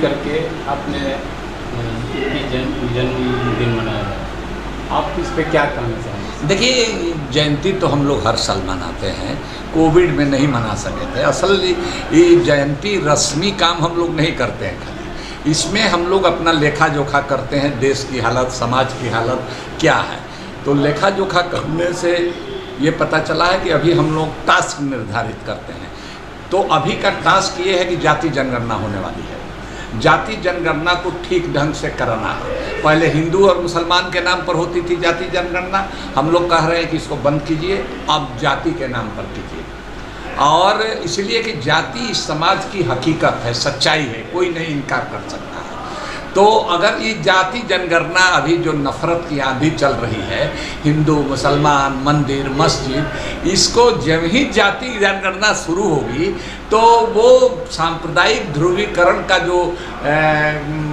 करके अपने जन्मदिन मनाया जाए, आप इस पे क्या कहना चाहेंगे? देखिए, जयंती तो हम लोग हर साल मनाते हैं, कोविड में नहीं मना सके थे। असल ये जयंती रस्मी काम हम लोग नहीं करते हैं, खाली इसमें हम लोग अपना लेखा जोखा करते हैं, देश की हालत, समाज की हालत क्या है। तो लेखा जोखा करने से ये पता चला है कि अभी हम लोग टास्क निर्धारित करते हैं। तो अभी का टास्क ये है कि जाति जनगणना होने वाली है। जाति जनगणना को ठीक ढंग से कराना है। पहले हिंदू और मुसलमान के नाम पर होती थी जाति जनगणना, हम लोग कह रहे हैं कि इसको बंद कीजिए, अब जाति के नाम पर कीजिए। और इसलिए कि जाति इस समाज की हकीकत है, सच्चाई है, कोई नहीं इनकार कर सकता है। तो अगर ये जाति जनगणना अभी जो नफरत की आंधी चल रही है, हिंदू मुसलमान, मंदिर मस्जिद, इसको जब ही जाति जनगणना शुरू होगी तो वो सांप्रदायिक ध्रुवीकरण का जो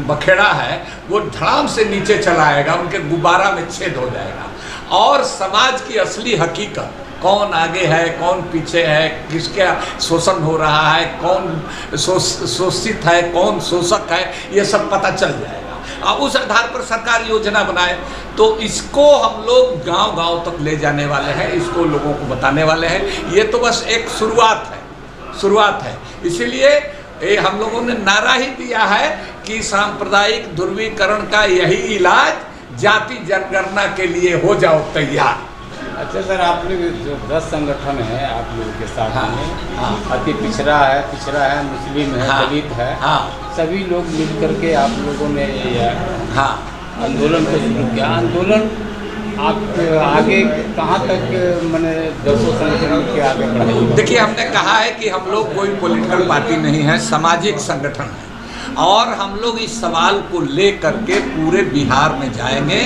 बखेड़ा है वो धड़ाम से नीचे चला आएगा, उनके गुब्बारा में छेद हो जाएगा। और समाज की असली हकीकत, कौन आगे है, कौन पीछे है, किसका शोषण हो रहा है, कौन शोषित है, कौन शोषक है, ये सब पता चल जाएगा। और उस आधार पर सरकार योजना बनाए। तो इसको हम लोग गांव-गांव तक ले जाने वाले हैं, इसको लोगों को बताने वाले हैं। ये तो बस एक शुरुआत है। इसीलिए ये हम लोगों ने नारा ही दिया है कि सांप्रदायिक ध्रुवीकरण का यही इलाज जाति जनगणना के लिए हो जाओ तैयार। अच्छा सर, आप लोग जो 10 संगठन है आप लोगों के साथ में, अति पिछड़ा है, मुस्लिम है, दलित है, सभी लोग मिल करके आप लोगों ने आंदोलन को शुरू किया। आंदोलन आप आगे कहाँ तक मैंने 200 संगठन के आगे बढ़ाई? देखिए, हमने कहा है कि हम लोग कोई पॉलिटिकल पार्टी नहीं है, सामाजिक संगठन है। और हम लोग इस सवाल को ले करके पूरे बिहार में जाएंगे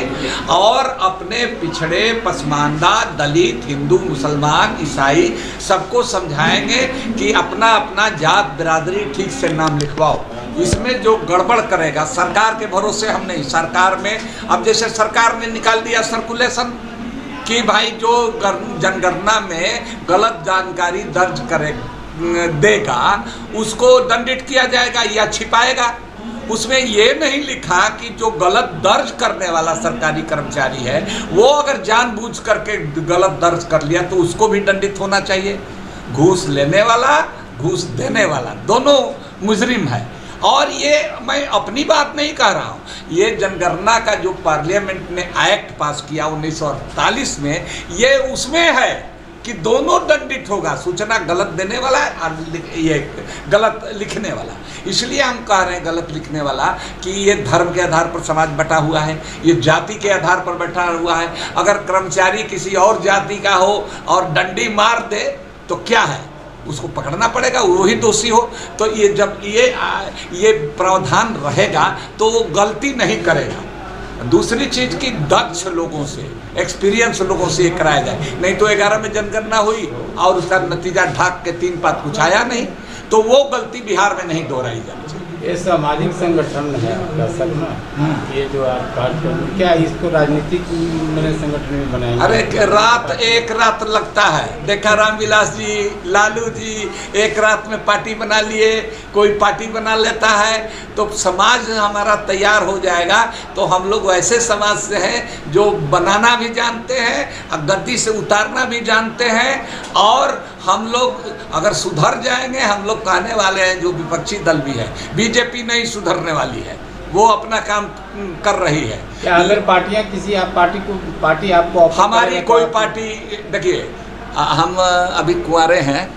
और अपने पिछड़े, पसमानदा, दलित, हिंदू, मुसलमान, ईसाई सबको समझाएंगे कि अपना अपना जात बिरादरी ठीक से नाम लिखवाओ। इसमें जो गड़बड़ करेगा, सरकार के भरोसे हम नहीं। सरकार में अब जैसे सरकार ने निकाल दिया सर्कुलेशन कि भाई जो जनगणना में गलत जानकारी दर्ज देगा उसको दंडित किया जाएगा या छिपाएगा। उसमें ये नहीं लिखा कि जो गलत दर्ज करने वाला सरकारी कर्मचारी है वो अगर जानबूझ करके गलत दर्ज कर लिया तो उसको भी दंडित होना चाहिए। घूस लेने वाला, घूस देने वाला दोनों मुजरिम है। और ये मैं अपनी बात नहीं कह रहा हूँ, ये जनगणना का जो पार्लियामेंट ने एक्ट पास किया 1948 में, ये उसमें है कि दोनों दंडित होगा, सूचना गलत देने वाला और ये गलत लिखने वाला। इसलिए हम कह रहे हैं गलत लिखने वाला कि ये धर्म के आधार पर समाज बटा हुआ है, ये जाति के आधार पर बैठा हुआ है। अगर कर्मचारी किसी और जाति का हो और डंडी मार दे तो क्या है, उसको पकड़ना पड़ेगा, वही दोषी हो। तो ये जब ये प्रावधान रहेगा तो वो गलती नहीं करेगा। दूसरी चीज़ की दक्ष लोगों से, एक्सपीरियंस लोगों से ये कराया जाए। नहीं तो 11 में जनगणना हुई और उसका नतीजा ढाक के 3 पात कुछ आया नहीं, तो वो गलती बिहार में नहीं दोहराई जानी चाहिए। ये सामाजिक संगठन है आपका सब ना, ये जो आप क्या इसको राजनीतिक संगठन में बनाएंगे? अरे एक रात लगता है। देखा रामविलास जी, लालू जी एक रात में पार्टी बना लिए, कोई पार्टी बना लेता है तो समाज हमारा तैयार हो जाएगा। तो हम लोग वैसे समाज से हैं जो बनाना भी जानते हैं, गद्दी से उतारना भी जानते हैं। और हम लोग अगर सुधर जाएंगे, हम लोग कहने वाले हैं, जो विपक्षी दल भी है, बीजेपी नहीं सुधरने वाली है, वो अपना काम कर रही है। क्या अगर पार्टियां किसी पार्टी आपको हमारी कोई पार्टी, देखिए हम अभी कुंवारे हैं,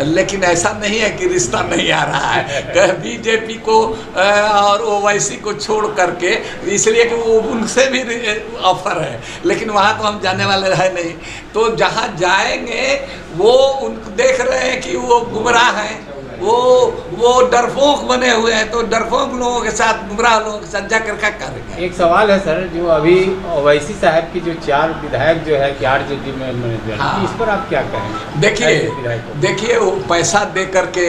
लेकिन ऐसा नहीं है कि रिश्ता नहीं आ रहा है बीजेपी को और ओवैसी को छोड़ करके, इसलिए कि वो उनसे भी ऑफर है, लेकिन वहाँ तो हम जाने वाले है नहीं। तो जहाँ जाएंगे वो देख रहे हैं कि वो गुमराह हैं, वो डरपोक बने हुए हैं, तो डरपोक लोगों के साथ, गुमराह लोगों के साथ जाकर क्या करेंगे? एक सवाल है सर, जो अभी ओवैसी साहब की जो 4 विधायक जो है KRJD में, इस पर आप क्या कहेंगे? देखिए वो पैसा दे करके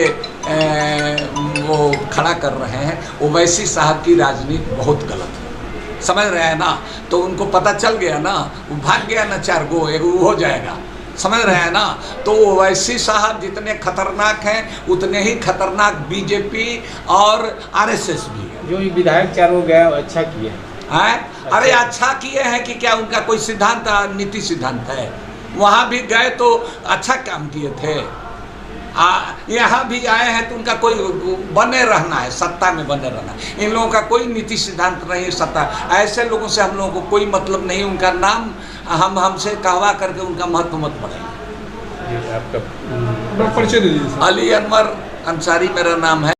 वो खड़ा कर रहे हैं। ओवैसी साहब की राजनीति बहुत गलत है, समझ रहे हैं ना? तो उनको पता चल गया ना, वो भाग गया ना, 4 गो हो जाएगा। समझ रहे हैं ना। तो ओवैसी साहब जितने खतरनाक हैं उतने ही खतरनाक बीजेपी और आरएसएस भी है। जो ये विधायक चारों गए अच्छा किए हैं। अरे अच्छा किए हैं कि क्या उनका कोई सिद्धांत नीति सिद्धांत है? वहाँ भी गए तो अच्छा काम किए थे। यहाँ भी आए हैं तो उनका कोई बने रहना है, सत्ता में बने रहना है। इन लोगों का कोई नीति सिद्धांत नहीं है। सत्ता ऐसे लोगों से हम लोगों को कोई मतलब नहीं। उनका नाम हमसे कहवा करके उनका महत्व मत बढ़ाएंगे। आपका परिचय दे दीजिए। अली अनवर अंसारी मेरा नाम है।